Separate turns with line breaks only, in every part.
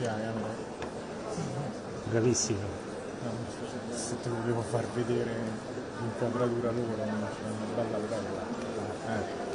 hai, Andrea?
Bravissimo.
No, se te lo devo far vedere l'inquadratura loro, bella bella.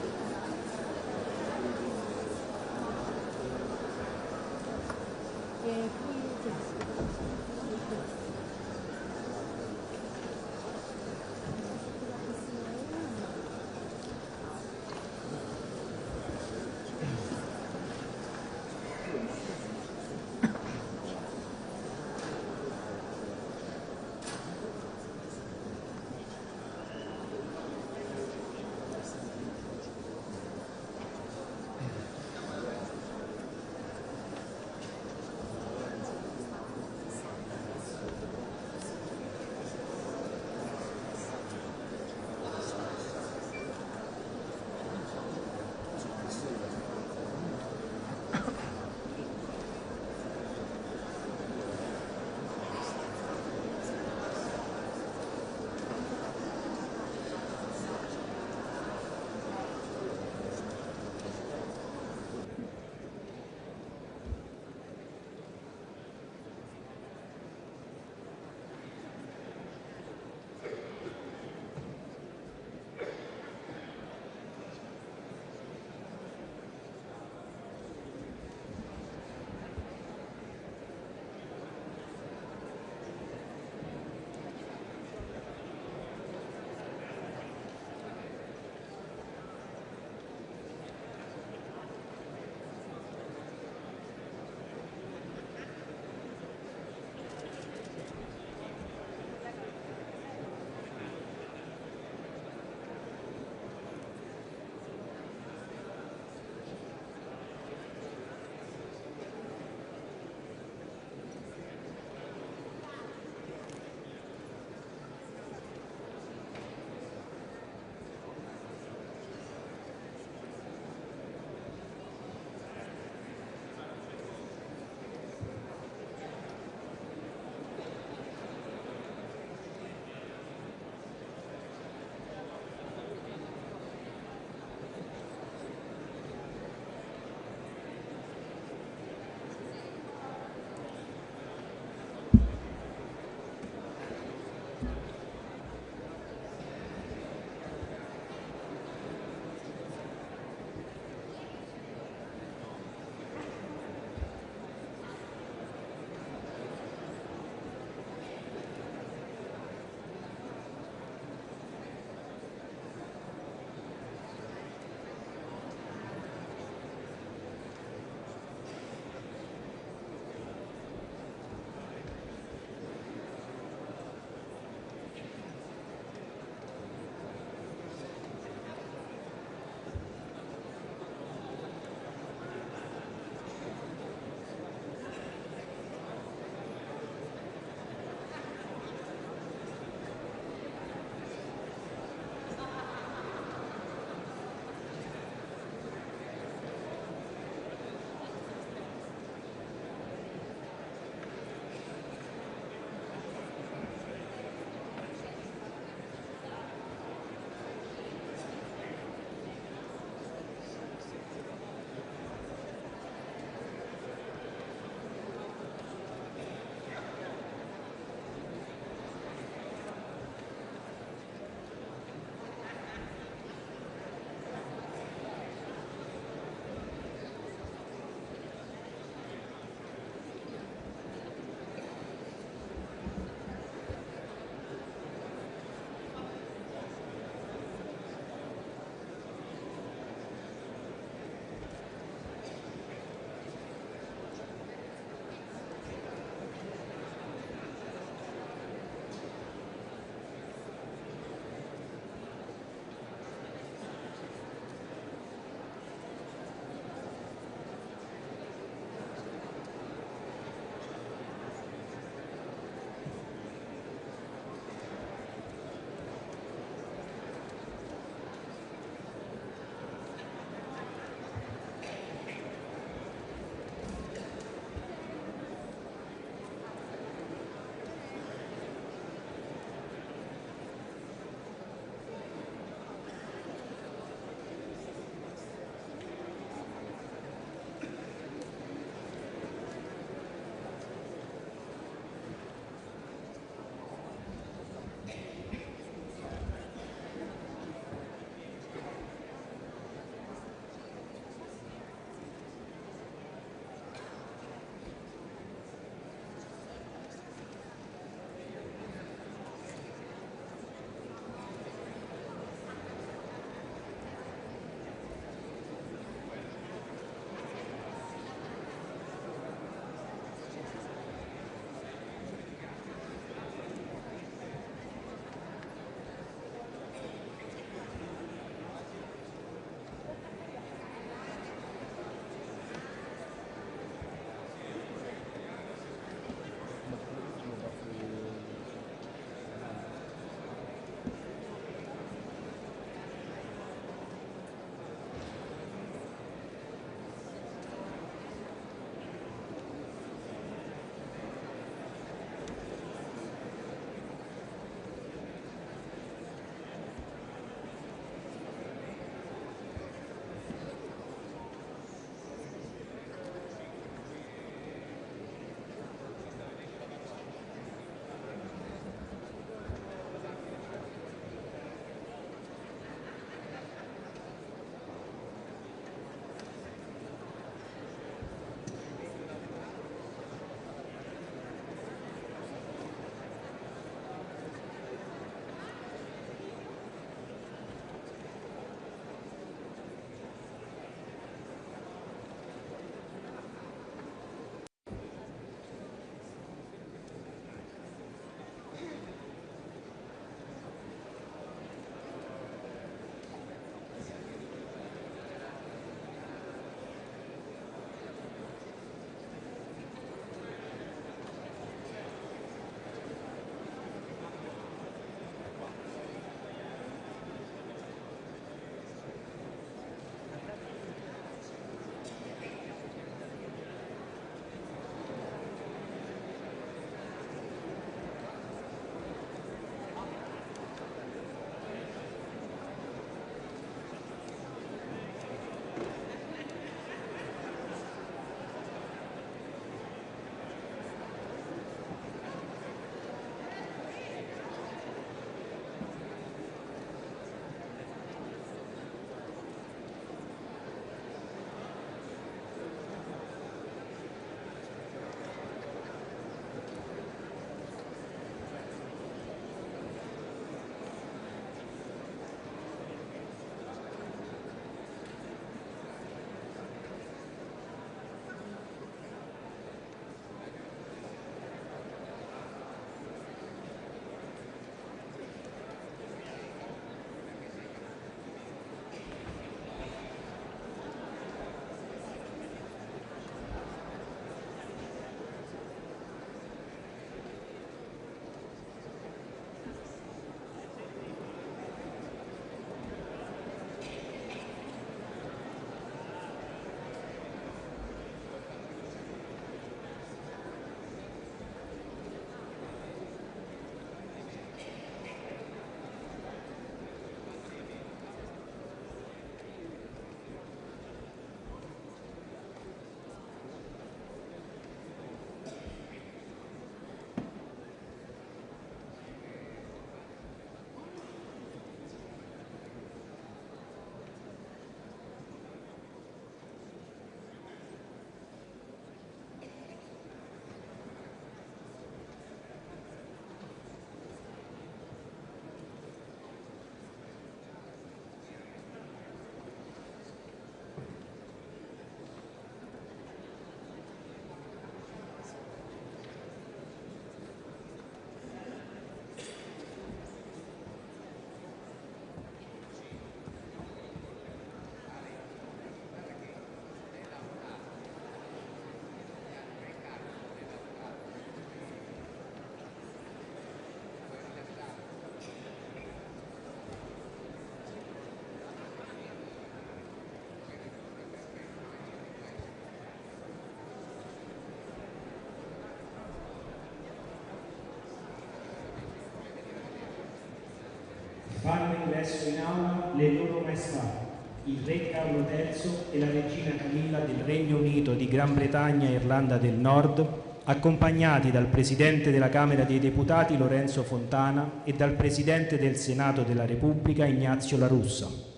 fare ingresso in aula le loro maestà, il re Carlo III e la regina Camilla del Regno Unito di Gran Bretagna e Irlanda del Nord, accompagnati dal Presidente della Camera dei Deputati Lorenzo Fontana e dal Presidente del Senato della Repubblica Ignazio La Russa.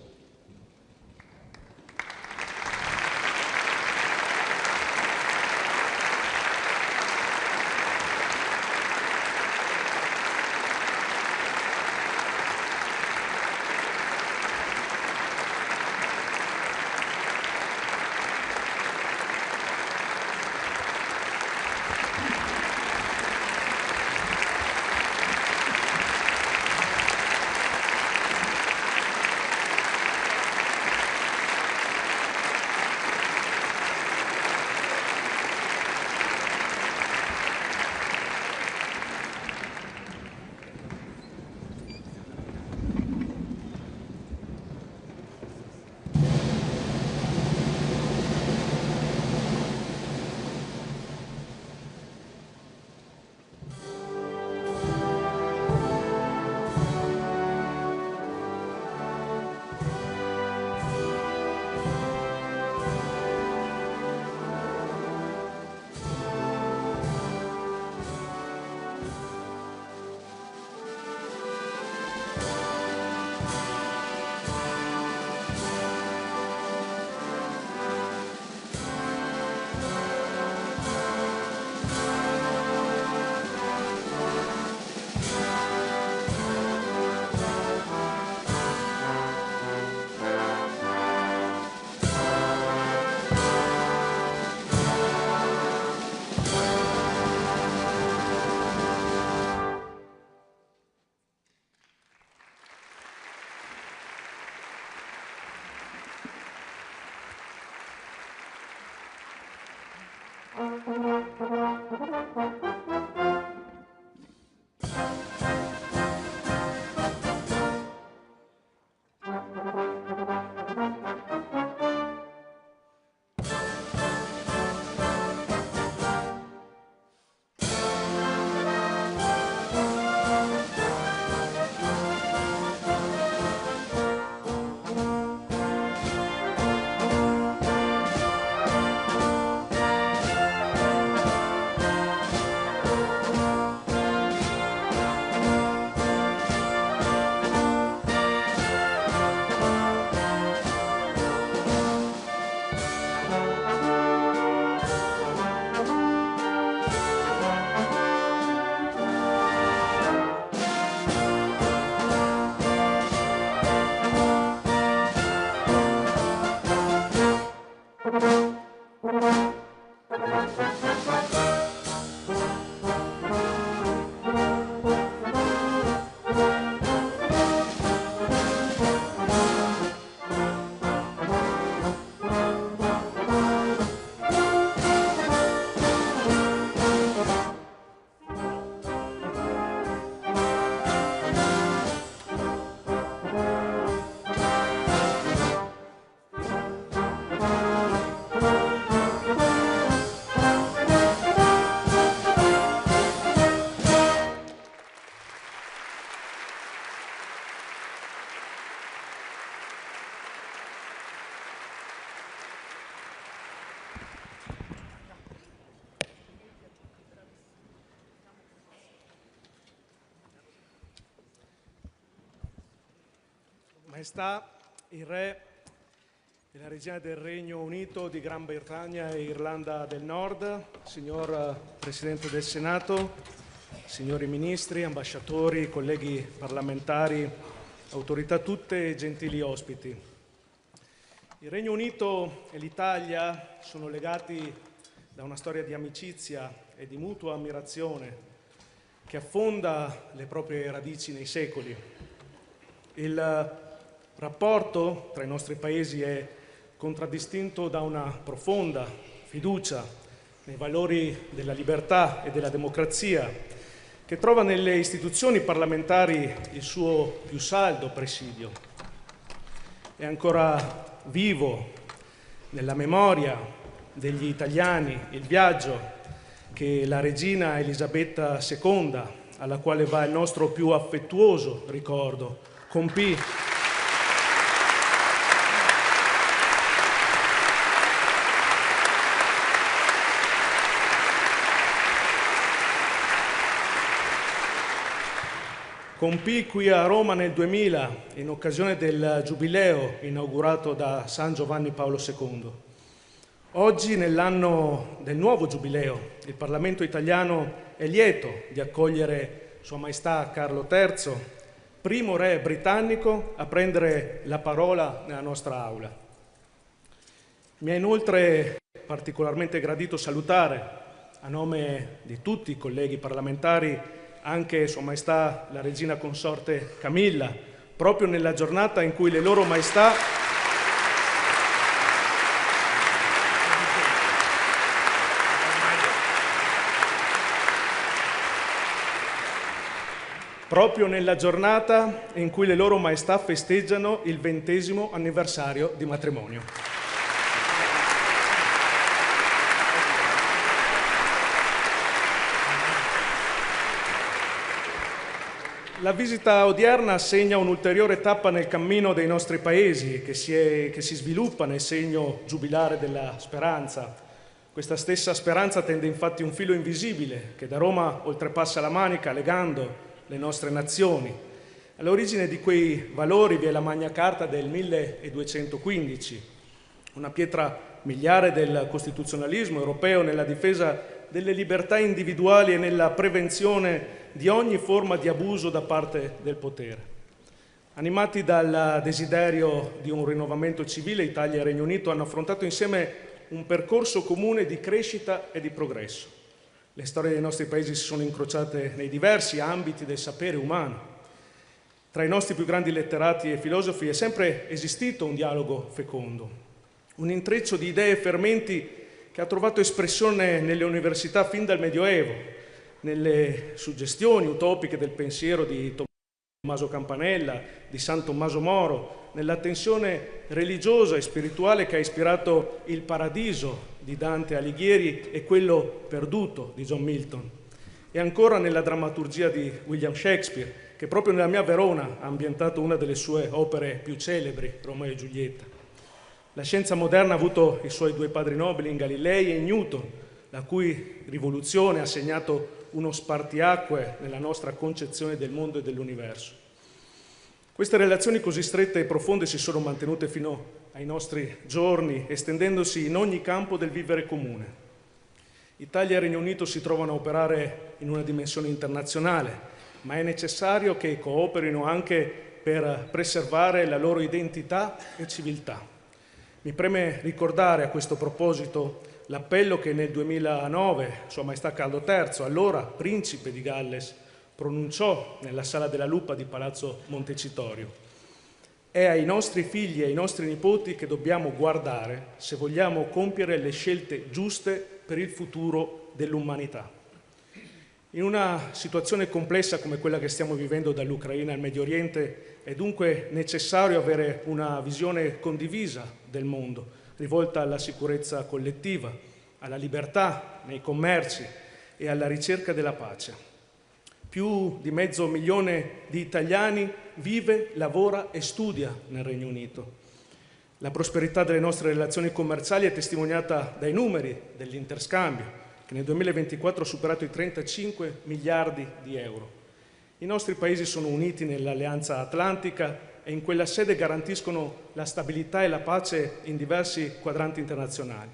Maestà, il Re e la Regina del Regno Unito di Gran Bretagna e Irlanda del Nord, signor Presidente del Senato, signori Ministri, ambasciatori, colleghi parlamentari, autorità tutte e gentili ospiti. Il Regno Unito e l'Italia sono legati da una storia di amicizia e di mutua ammirazione che affonda le proprie radici nei secoli. Il rapporto tra i nostri paesi è contraddistinto da una profonda fiducia nei valori della libertà e della democrazia, che trova nelle istituzioni parlamentari il suo più saldo presidio. È ancora vivo nella memoria degli italiani il viaggio che la regina Elisabetta II, alla quale va il nostro più affettuoso ricordo, Compì qui a Roma nel 2000, in occasione del Giubileo inaugurato da San Giovanni Paolo II. Oggi, nell'anno del nuovo Giubileo, il Parlamento italiano è lieto di accogliere Sua Maestà Carlo III, primo re britannico a prendere la parola nella nostra aula. Mi è inoltre particolarmente gradito salutare, a nome di tutti i colleghi parlamentari, anche Sua Maestà la Regina Consorte Camilla, proprio nella giornata in cui le loro Maestà festeggiano il 20° anniversario di matrimonio. La visita odierna segna un'ulteriore tappa nel cammino dei nostri paesi che si sviluppa nel segno giubilare della speranza. Questa stessa speranza tende infatti un filo invisibile che da Roma oltrepassa la Manica legando le nostre nazioni. All'origine di quei valori vi è la Magna Carta del 1215, una pietra miliare del costituzionalismo europeo nella difesa delle libertà individuali e nella prevenzione di ogni forma di abuso da parte del potere. Animati dal desiderio di un rinnovamento civile, Italia e Regno Unito hanno affrontato insieme un percorso comune di crescita e di progresso. Le storie dei nostri paesi si sono incrociate nei diversi ambiti del sapere umano. Tra i nostri più grandi letterati e filosofi è sempre esistito un dialogo fecondo, un intreccio di idee e fermenti che ha trovato espressione nelle università fin dal Medioevo, nelle suggestioni utopiche del pensiero di Tommaso Campanella, di San Tommaso Moro, nella tensione religiosa e spirituale che ha ispirato Il Paradiso di Dante Alighieri e Quello perduto di John Milton, e ancora nella drammaturgia di William Shakespeare, che proprio nella mia Verona ha ambientato una delle sue opere più celebri, Romeo e Giulietta. La scienza moderna ha avuto i suoi due padri nobili in Galilei e in Newton, la cui rivoluzione ha segnato uno spartiacque nella nostra concezione del mondo e dell'universo. Queste relazioni così strette e profonde si sono mantenute fino ai nostri giorni, estendendosi in ogni campo del vivere comune. Italia e Regno Unito si trovano a operare in una dimensione internazionale, ma è necessario che cooperino anche per preservare la loro identità e civiltà. Mi preme ricordare a questo proposito l'appello che nel 2009 Sua Maestà Carlo III, allora principe di Galles, pronunciò nella Sala della Lupa di Palazzo Montecitorio. È ai nostri figli e ai nostri nipoti che dobbiamo guardare se vogliamo compiere le scelte giuste per il futuro dell'umanità. In una situazione complessa come quella che stiamo vivendo dall'Ucraina al Medio Oriente è dunque necessario avere una visione condivisa del mondo, rivolta alla sicurezza collettiva, alla libertà nei commerci e alla ricerca della pace. Più di 500.000 di italiani vive, lavora e studia nel Regno Unito. La prosperità delle nostre relazioni commerciali è testimoniata dai numeri dell'interscambio, che nel 2024 ha superato i 35 miliardi di euro. I nostri paesi sono uniti nell'Alleanza Atlantica e in quella sede garantiscono la stabilità e la pace in diversi quadranti internazionali.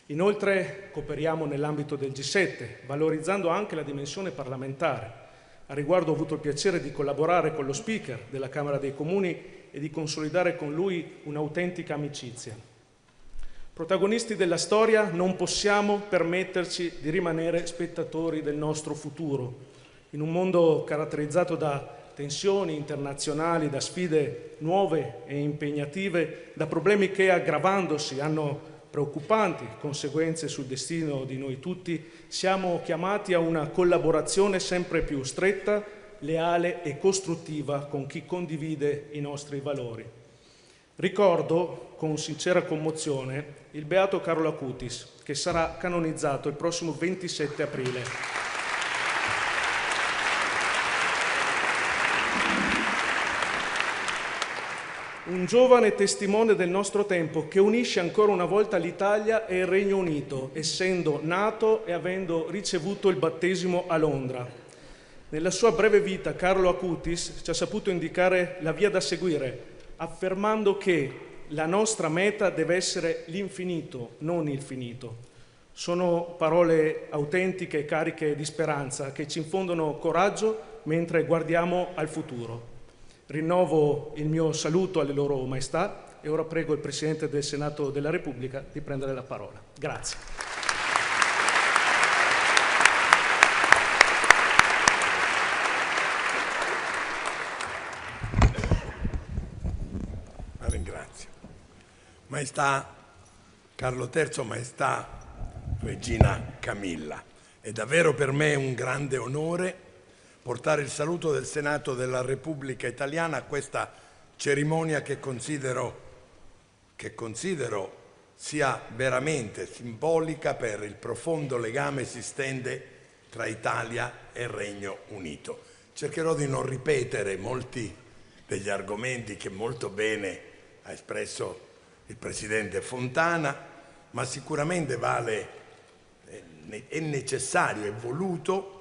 Inoltre cooperiamo nell'ambito del G7, valorizzando anche la dimensione parlamentare. A riguardo ho avuto il piacere di collaborare con lo Speaker della Camera dei Comuni e di consolidare con lui un'autentica amicizia. Protagonisti della storia, non possiamo permetterci di rimanere spettatori del nostro futuro. In un mondo caratterizzato da tensioni internazionali, da sfide nuove e impegnative, da problemi che aggravandosi hanno preoccupanti conseguenze sul destino di noi tutti, siamo chiamati a una collaborazione sempre più stretta, leale e costruttiva con chi condivide i nostri valori. Ricordo con sincera commozione il beato Carlo Acutis, che sarà canonizzato il prossimo 27 aprile. un giovane testimone del nostro tempo che unisce ancora una volta l'Italia e il Regno Unito, essendo nato e avendo ricevuto il battesimo a Londra. Nella sua breve vita Carlo Acutis ci ha saputo indicare la via da seguire, affermando che la nostra meta deve essere l'infinito, non il finito. Sono parole autentiche e cariche di speranza che ci infondono coraggio mentre guardiamo al futuro. Rinnovo il mio saluto alle loro maestà e ora prego il Presidente del Senato della Repubblica di prendere la parola. Grazie.
La ringrazio. Maestà Carlo III, Maestà Regina Camilla, è davvero per me un grande onore portare il saluto del Senato della Repubblica Italiana a questa cerimonia che considero sia veramente simbolica per il profondo legame esistente tra Italia e Regno Unito. Cercherò di non ripetere molti degli argomenti che molto bene ha espresso il Presidente Fontana, ma sicuramente è necessario e voluto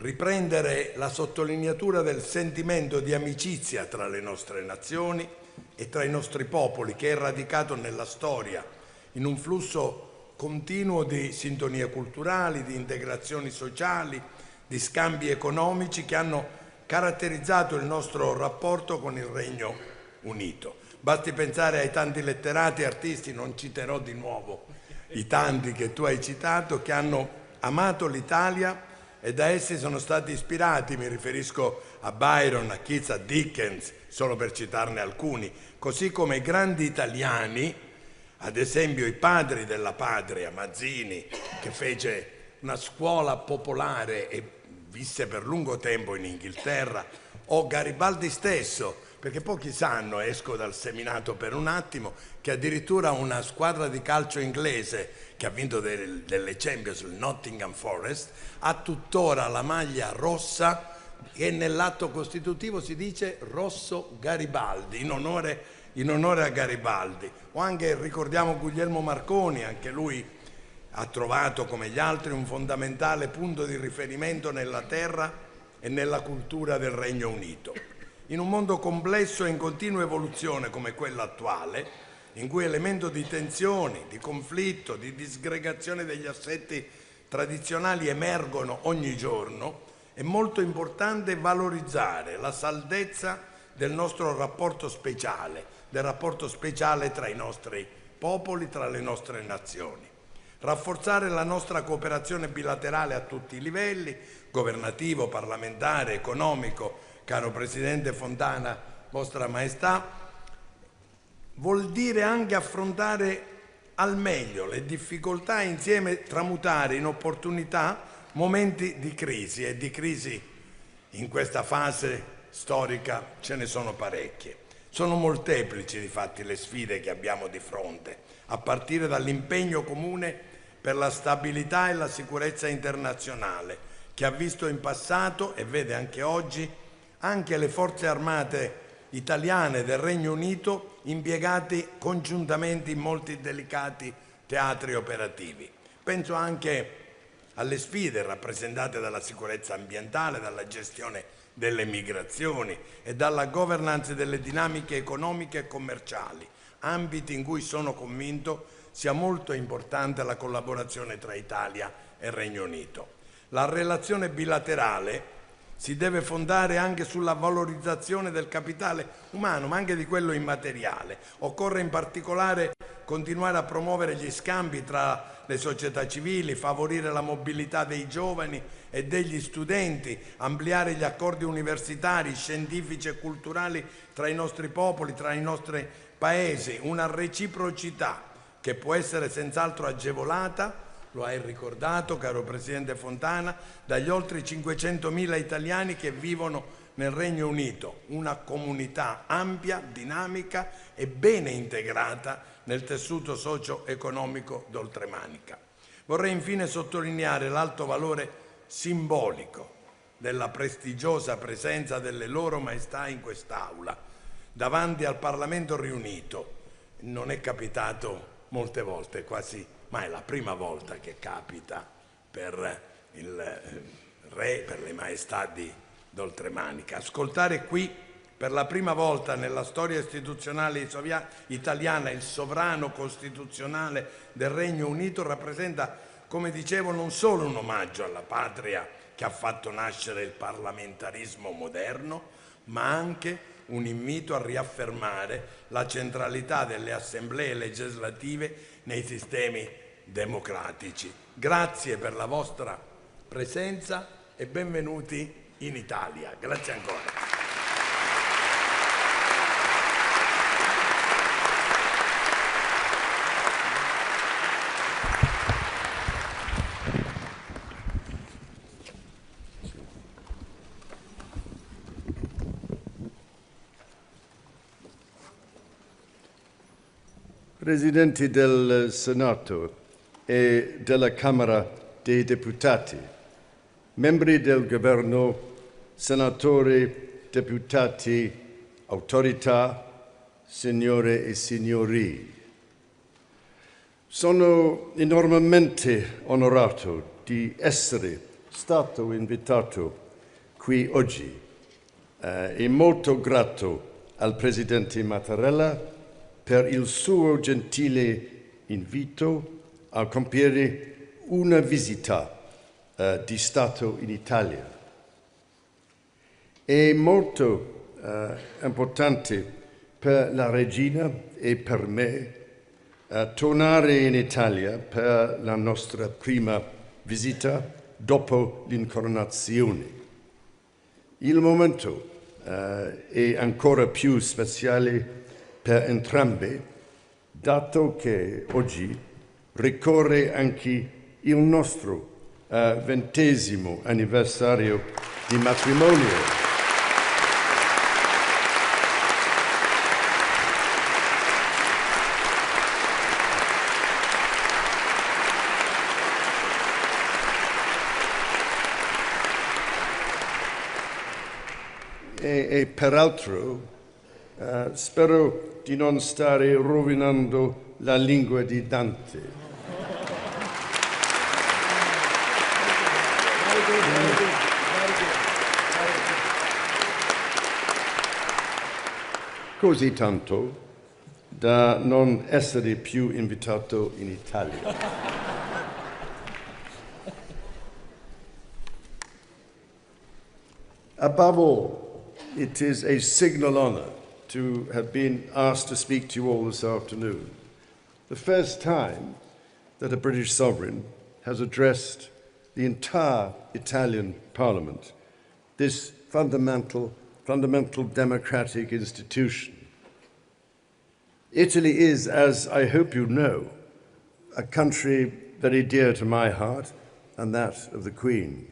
riprendere la sottolineatura del sentimento di amicizia tra le nostre nazioni e tra i nostri popoli, che è radicato nella storia, in un flusso continuo di sintonie culturali, di integrazioni sociali, di scambi economici che hanno caratterizzato il nostro rapporto con il Regno Unito. Basti pensare ai tanti letterati e artisti, non citerò di nuovo i tanti che tu hai citato, che hanno amato l'Italia e da essi sono stati ispirati. Mi riferisco a Byron, a Keats, a Dickens, solo per citarne alcuni, così come i grandi italiani, ad esempio i padri della patria, Mazzini, che fece una scuola popolare e visse per lungo tempo in Inghilterra, o Garibaldi stesso, perché pochi sanno, esco dal seminato per un attimo, che addirittura una squadra di calcio inglese che ha vinto delle Champions, il Nottingham Forest, ha tuttora la maglia rossa e nell'atto costitutivo si dice Rosso Garibaldi, in onore a Garibaldi. O anche ricordiamo Guglielmo Marconi, anche lui ha trovato come gli altri un fondamentale punto di riferimento nella terra e nella cultura del Regno Unito. In un mondo complesso e in continua evoluzione come quello attuale, in cui elemento di tensioni, di conflitto, di disgregazione degli assetti tradizionali emergono ogni giorno, è molto importante valorizzare la saldezza del nostro rapporto speciale, del rapporto speciale tra i nostri popoli, tra le nostre nazioni. Rafforzare la nostra cooperazione bilaterale a tutti i livelli, governativo, parlamentare, economico, caro Presidente Fontana, Vostra Maestà, vuol dire anche affrontare al meglio le difficoltà e insieme tramutare in opportunità momenti di crisi, e di crisi in questa fase storica ce ne sono parecchie. Sono molteplici difatti le sfide che abbiamo di fronte, a partire dall'impegno comune per la stabilità e la sicurezza internazionale, che ha visto in passato e vede anche oggi anche le forze armate italiane del Regno Unito impiegati congiuntamente in molti delicati teatri operativi. Penso anche alle sfide rappresentate dalla sicurezza ambientale, dalla gestione delle migrazioni e dalla governance delle dinamiche economiche e commerciali, ambiti in cui sono convinto sia molto importante la collaborazione tra Italia e Regno Unito. La relazione bilaterale si deve fondare anche sulla valorizzazione del capitale umano, ma anche di quello immateriale. Occorre in particolare continuare a promuovere gli scambi tra le società civili, favorire la mobilità dei giovani e degli studenti, ampliare gli accordi universitari, scientifici e culturali tra i nostri popoli, tra i nostri paesi, una reciprocità che può essere senz'altro agevolata, lo hai ricordato, caro Presidente Fontana, dagli oltre 500.000 italiani che vivono nel Regno Unito, una comunità ampia, dinamica e bene integrata nel tessuto socio-economico d'oltremanica. Vorrei infine sottolineare l'alto valore simbolico della prestigiosa presenza delle loro maestà in quest'Aula. davanti al Parlamento riunito. Non è capitato molte volte, quasi mai è la prima volta che capita per il re, per le maestà d'Oltremanica. Ascoltare qui per la prima volta nella storia istituzionale italiana il sovrano costituzionale del Regno Unito rappresenta, come dicevo, non solo un omaggio alla patria che ha fatto nascere il parlamentarismo moderno, ma anche un invito a riaffermare la centralità delle assemblee legislative nei sistemi democratici. Grazie per la vostra presenza e benvenuti in Italia. Grazie ancora.
Presidenti del Senato e della Camera dei Deputati, membri del Governo, senatori, deputati, autorità, signore e signori. Sono enormemente onorato di essere stato invitato qui oggi e molto grato al Presidente Mattarella per il suo gentile invito a compiere una visita di Stato in Italia. È molto importante per la regina e per me tornare in Italia per la nostra prima visita dopo l'incoronazione. Il momento è ancora più speciale per entrambi, dato che oggi ricorre anche il nostro 20° anniversario di matrimonio. E peraltro spero di non stare rovinando la lingua di Dante. Così tanto da non essere più invitato in Italia. Above all, it is a signal honor to have been asked to speak to you all this afternoon. The first time that a British sovereign has addressed the entire Italian Parliament, this fundamental democratic institution. Italy is, as I hope you know, a country very dear to my heart and that of the Queen,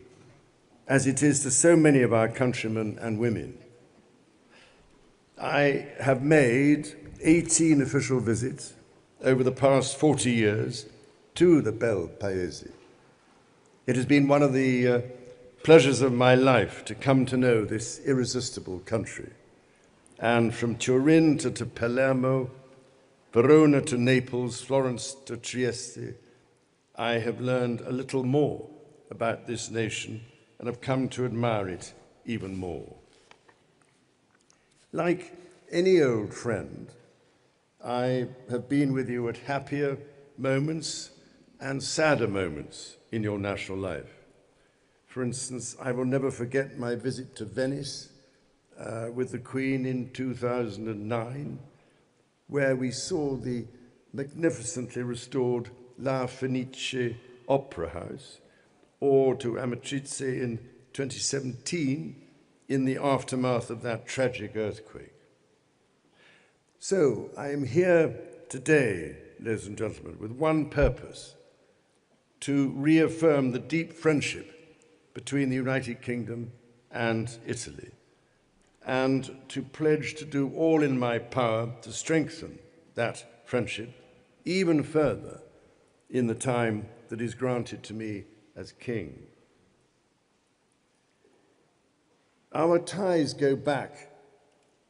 as it is to so many of our countrymen and women. I have made 18 official visits over the past 40 years to the Bel Paese. It has been one of the pleasures of my life to come to know this irresistible country. And from Turin to Palermo, Verona to Naples, Florence to Trieste, I have learned a little more about this nation and have come to admire it even more. Like any old friend, I have been with you at happier moments and sadder moments in your national life. For instance, I will never forget my visit to Venice with the Queen in 2009, where we saw the magnificently restored La Fenice Opera House, or to Amatrice in 2017 in the aftermath of that tragic earthquake. So I am here today, ladies and gentlemen, with one purpose: to reaffirm the deep friendship between the United Kingdom and Italy, and to pledge to do all in my power to strengthen that friendship even further in the time that is granted to me as King. Our ties go back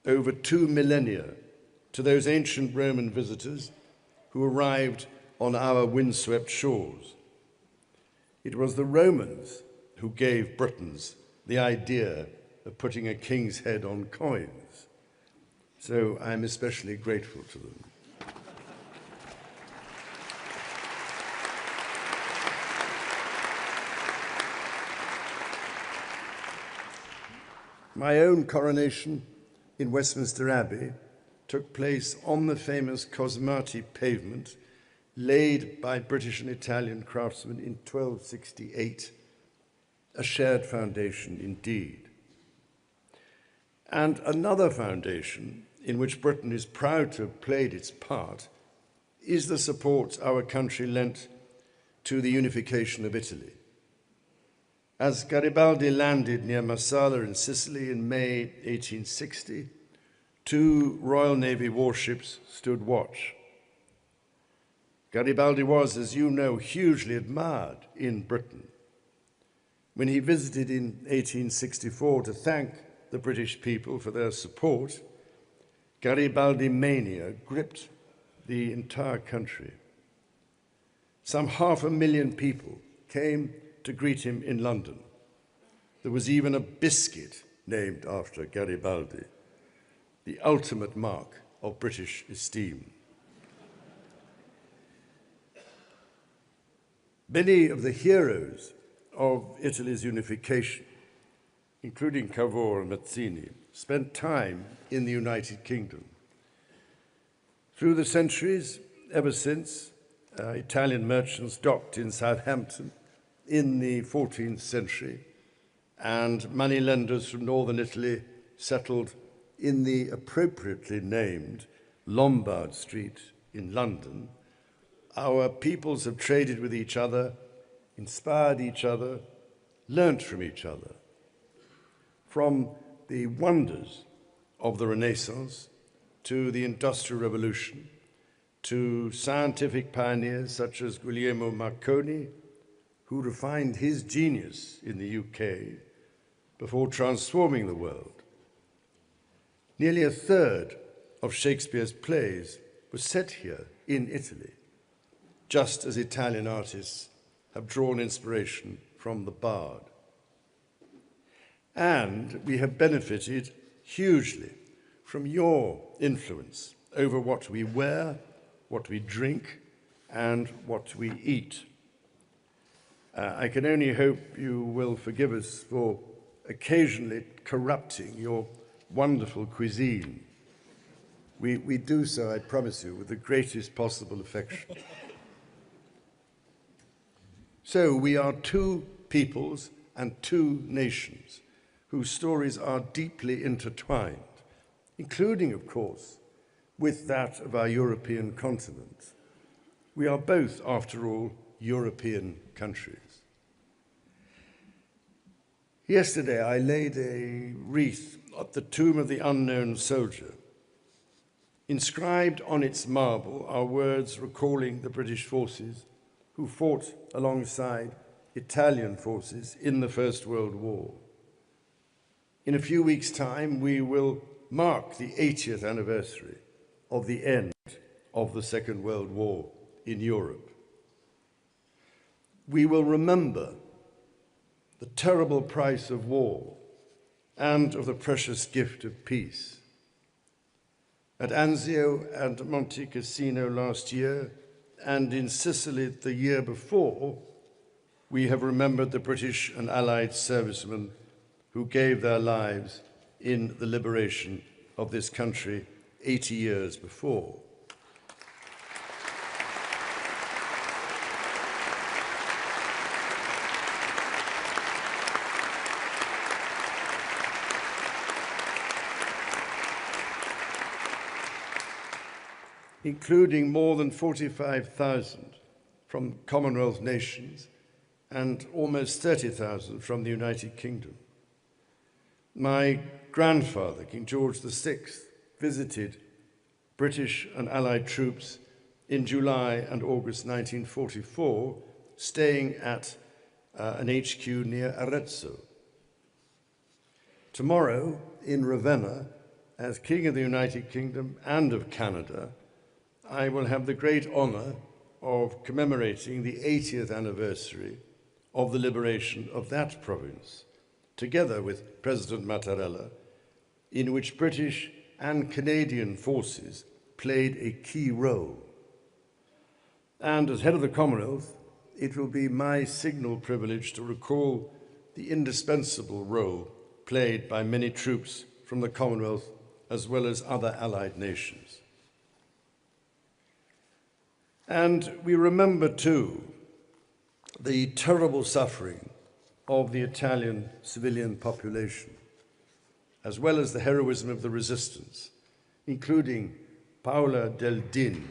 over 2 millennia to those ancient Roman visitors who arrived on our windswept shores. It was the Romans who gave Britons the idea of putting a king's head on coins. So I'm especially grateful to them. My own coronation in Westminster Abbey took place on the famous Cosmati pavement laid by British and Italian craftsmen in 1268, a shared foundation indeed. And another foundation in which Britain is proud to have played its part is the support our country lent to the unification of Italy. As Garibaldi landed near Marsala in Sicily in May 1860, 2 Royal Navy warships stood watch. Garibaldi was, as you know, hugely admired in Britain. When he visited in 1864 to thank the British people for their support, Garibaldi mania gripped the entire country. Some 500,000 people came to greet him in London. There was even a biscuit named after Garibaldi, the ultimate mark of British esteem. Many of the heroes of Italy's unification, including Cavour and Mazzini, spent time in the United Kingdom. Through the centuries, ever since, Italian merchants docked in Southampton in the 14th century, and moneylenders from northern Italy settled in the appropriately named Lombard Street in London. Our peoples have traded with each other, inspired each other, learnt from each other. From the wonders of the Renaissance to the Industrial Revolution, to scientific pioneers such as Guglielmo Marconi, who refined his genius in the UK before transforming the world. Nearly a third of Shakespeare's plays were set here in Italy, just as Italian artists have drawn inspiration from the Bard. And we have benefited hugely from your influence over what we wear, what we drink, and what we eat. I can only hope you will forgive us for occasionally corrupting your wonderful cuisine. We do so, I promise you, with the greatest possible affection. So we are 2 peoples and 2 nations whose stories are deeply intertwined, including, of course, with that of our European continent. We are both, after all, European countries. Yesterday, I laid a wreath at the tomb of the unknown soldier. Inscribed on its marble are words recalling the British forces who fought alongside Italian forces in the First World War. In a few weeks' time, we will mark the 80th anniversary of the end of the Second World War in Europe. We will remember the terrible price of war and of the precious gift of peace. At Anzio and Monte Cassino last year, and in Sicily the year before, we have remembered the British and Allied servicemen who gave their lives in the liberation of this country 80 years before. Including more than 45,000 from Commonwealth nations and almost 30,000 from the United Kingdom. My grandfather, King George VI, visited British and Allied troops in July and August 1944, staying at an HQ near Arezzo. Tomorrow, in Ravenna, as King of the United Kingdom and of Canada, I will have the great honor of commemorating the 80th anniversary of the liberation of that province, together with President Mattarella, in which British and Canadian forces played a key role. And as head of the Commonwealth, it will be my signal privilege to recall the indispensable role played by many troops from the Commonwealth as well as other allied nations. And we remember too the terrible suffering of the Italian civilian population, as well as the heroism of the resistance, including Paola Del Din,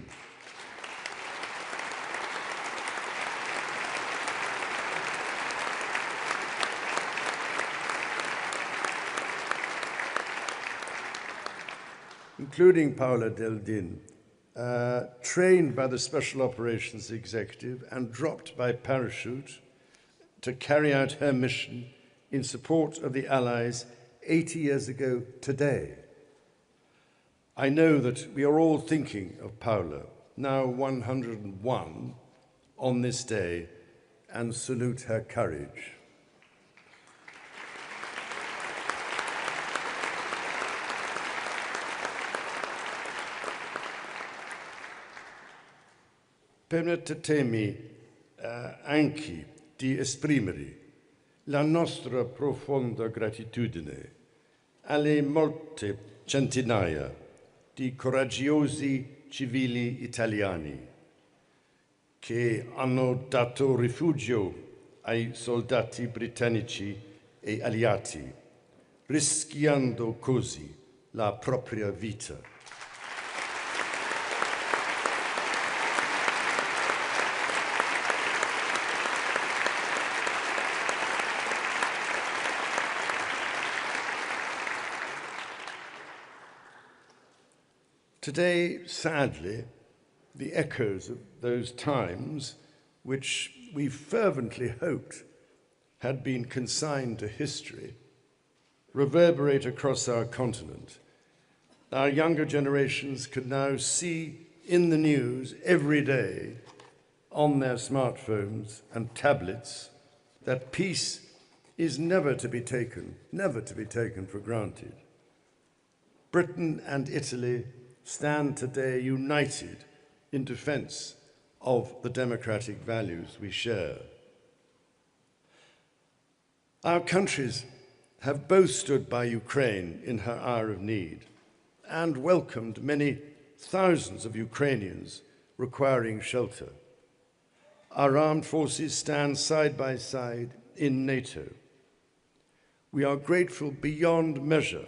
trained by the Special Operations Executive and dropped by parachute to carry out her mission in support of the Allies 80 years ago today. I know that we are all thinking of Paola, now 101, on this day, and salute her courage. Permettetemi anche di esprimere la nostra profonda gratitudine alle molte centinaia di coraggiosi civili italiani che hanno dato rifugio ai soldati britannici e alleati, rischiando così la propria vita. Today, sadly, the echoes of those times, which we fervently hoped had been consigned to history, reverberate across our continent. Our younger generations can now see in the news every day on their smartphones and tablets that peace is never to be taken for granted. Britain and Italy stand today united in defense of the democratic values we share. Our countries have both stood by Ukraine in her hour of need and welcomed many thousands of Ukrainians requiring shelter. Our armed forces stand side by side in NATO. We are grateful beyond measure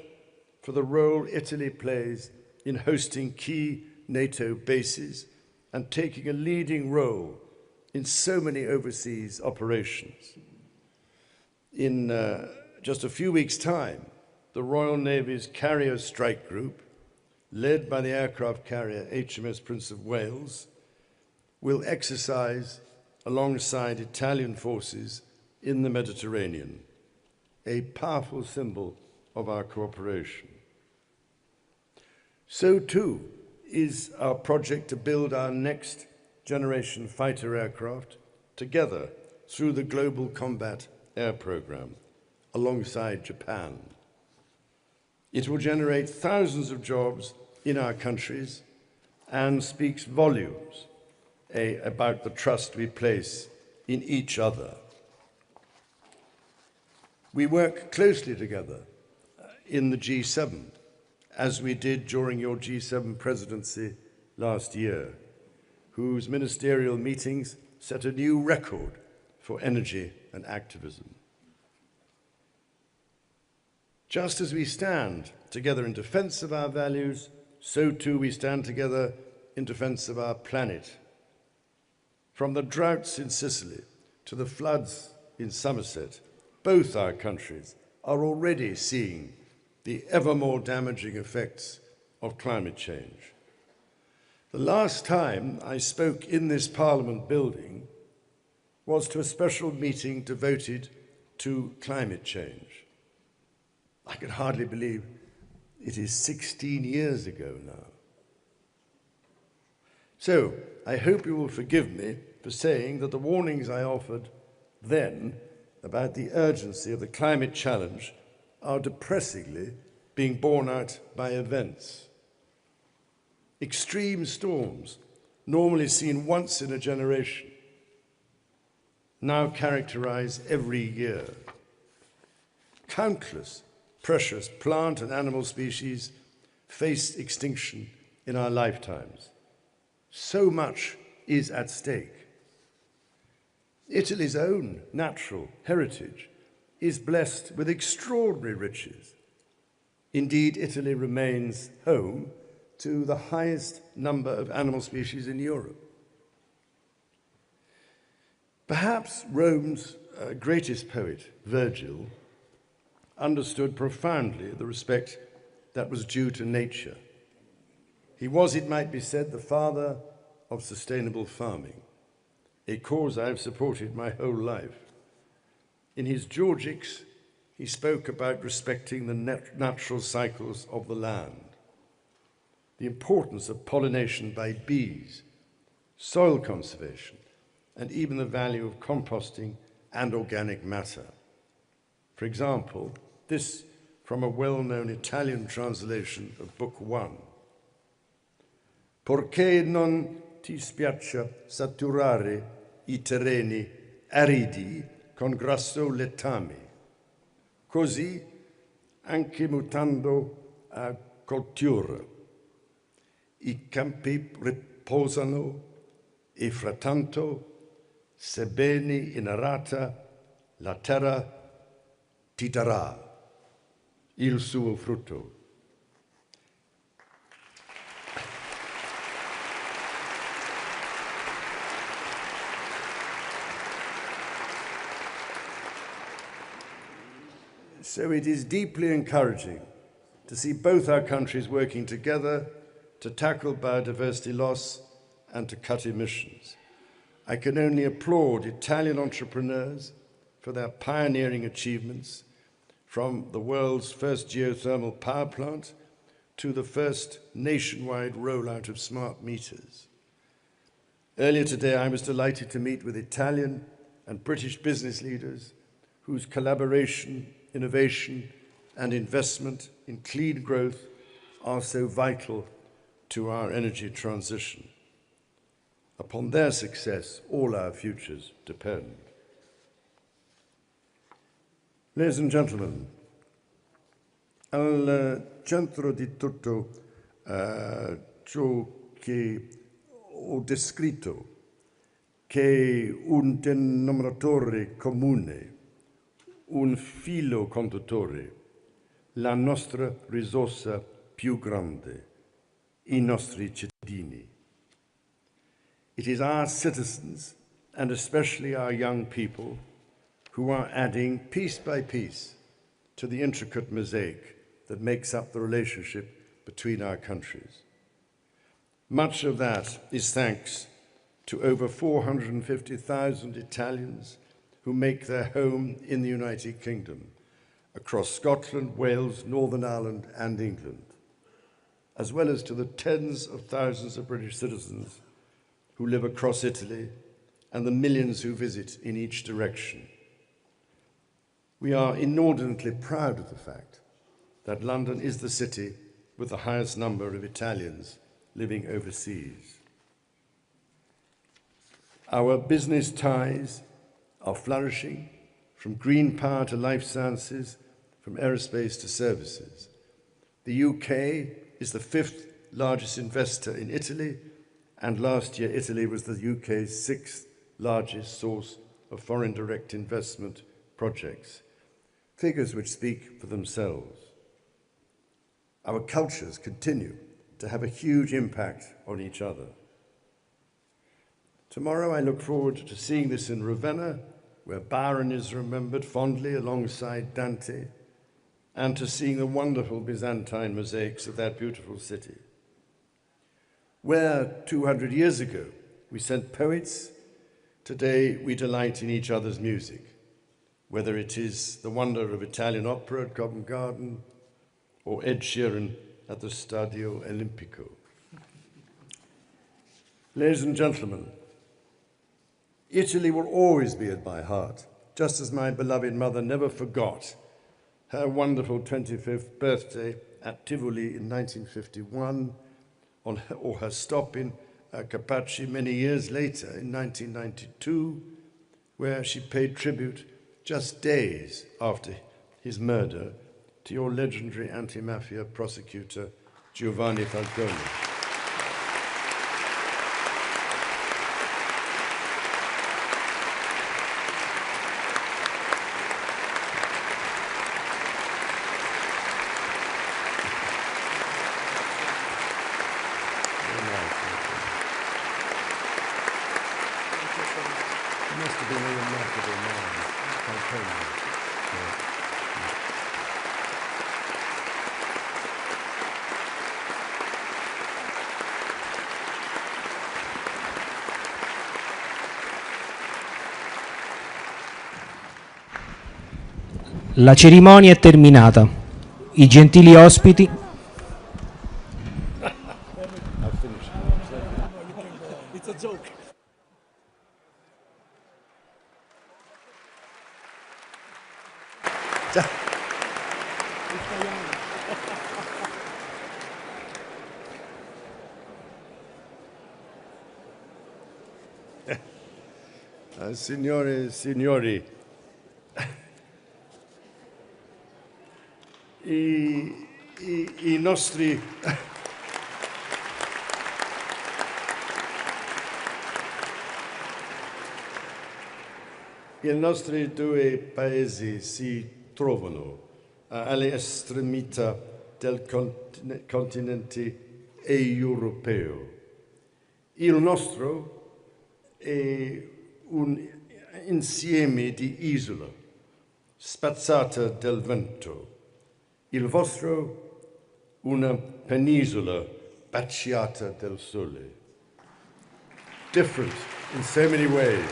for the role Italy plays in hosting key NATO bases and taking a leading role in so many overseas operations. In just a few weeks' time, the Royal Navy's Carrier Strike Group, led by the aircraft carrier HMS Prince of Wales, will exercise alongside Italian forces in the Mediterranean, a powerful symbol of our cooperation. So too is our project to build our next generation fighter aircraft together through the Global Combat Air Programme alongside Japan. It will generate thousands of jobs in our countries and speaks volumes about the trust we place in each other. We work closely together in the G7, as we did during your G7 presidency last year, whose ministerial meetings set a new record for energy and activism. Just as we stand together in defense of our values, so too we stand together in defense of our planet. From the droughts in Sicily to the floods in Somerset, both our countries are already seeing the ever more damaging effects of climate change. The last time I spoke in this Parliament building was to a special meeting devoted to climate change. I could hardly believe It is 16 years ago now. So, I hope you will forgive me for saying that the warnings I offered then about the urgency of the climate challenge are depressingly being borne out by events. Extreme storms, normally seen once in a generation, now characterize every year. Countless precious plant and animal species faced extinction in our lifetimes. So much is at stake. Italy's own natural heritage is blessed with extraordinary riches. Indeed, Italy remains home to the highest number of animal species in Europe. Perhaps Rome's greatest poet, Virgil, understood profoundly the respect that was due to nature. He was, it might be said, the father of sustainable farming, a cause I have supported my whole life. In his Georgics, he spoke about respecting the natural cycles of the land, the importance of pollination by bees, soil conservation, and even the value of composting and organic matter. For example, this from a well-known Italian translation of Book 1. Perché non ti spiaccia saturare I terreni aridi con grasso letame, così anche mutando a coltura. I campi riposano e frattanto, sebbene inarata, la terra ti darà il suo frutto. So it is deeply encouraging to see both our countries working together to tackle biodiversity loss and to cut emissions. I can only applaud Italian entrepreneurs for their pioneering achievements, from the world's first geothermal power plant to the first nationwide rollout of smart meters. Earlier today, I was delighted to meet with Italian and British business leaders whose collaboration, innovation, and investment in clean growth are so vital to our energy transition. Upon their success, all our futures depend. Ladies and gentlemen, al centro di tutto ciò che ho descritto, che è un denominatore comune, un filo conduttore, la nostra risorsa più grande, I nostri cittadini. It is our citizens, and especially our young people, who are adding piece by piece to the intricate mosaic that makes up the relationship between our countries. Much of that is thanks to over 450,000 Italians who make their home in the United Kingdom, across Scotland, Wales, Northern Ireland, and England, as well as to the tens of thousands of British citizens who live across Italy and the millions who visit in each direction. We are inordinately proud of the fact that London is the city with the highest number of Italians living overseas. Our business ties are flourishing, from green power to life sciences, from aerospace to services. The UK is the 5th largest investor in Italy, and last year Italy was the UK's 6th largest source of foreign direct investment projects, figures which speak for themselves. Our cultures continue to have a huge impact on each other. Tomorrow I look forward to seeing this in Ravenna, where Byron is remembered fondly alongside Dante, and to seeing the wonderful Byzantine mosaics of that beautiful city. Where 200 years ago we sent poets, today we delight in each other's music, whether it is the wonder of Italian opera at Covent Garden, or Ed Sheeran at the Stadio Olimpico. Ladies and gentlemen, Italy will always be at my heart, just as my beloved mother never forgot her wonderful 25th birthday at Tivoli in 1951, or her stop in Capaci many years later in 1992, where she paid tribute just days after his murder to your legendary anti-mafia prosecutor, Giovanni Falcone.
La cerimonia è terminata. I gentili ospiti
Signore e signori, i nostri due paesi si trovano alle estremità del continente europeo. Il nostro è un insieme di isole spazzate dal vento. Il vostro una penisola baciata dal sole. Different in so many ways.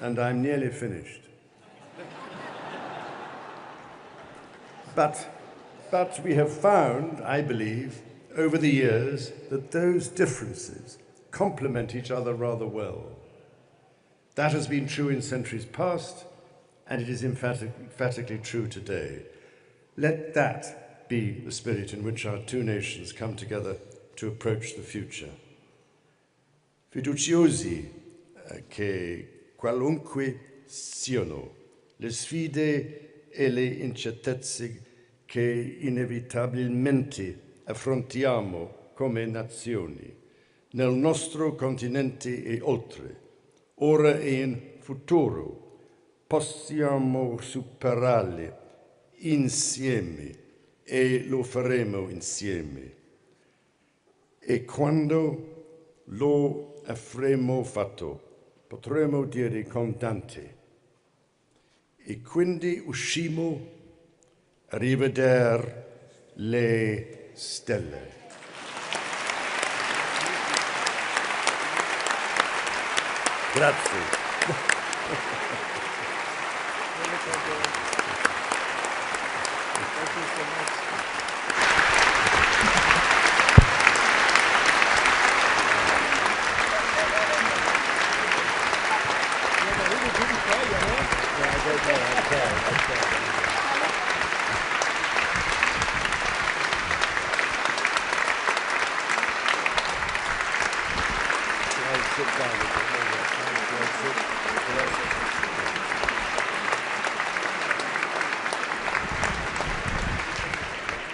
And I'm nearly finished. But we have found, I believe, over the years, that those differences complement each other rather well. That has been true in centuries past, and it is emphatically true today. Let that be the spirit in which our two nations come together to approach the future. Fiduciosi che qualunque siano le sfide e le incertezze che inevitabilmente affrontiamo come nazioni, nel nostro continente e oltre, ora e in futuro, possiamo superarle insieme e lo faremo insieme. E quando lo avremo fatto, potremo dire con Dante, e quindi uscimo a rivedere le stelle. Grazie.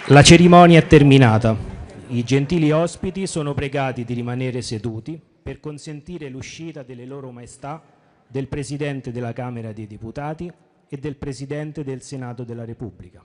La cerimonia è terminata. I gentili ospiti sono pregati di rimanere seduti per consentire l'uscita delle loro maestà, del Presidente della Camera dei Deputati e del Presidente del Senato della Repubblica.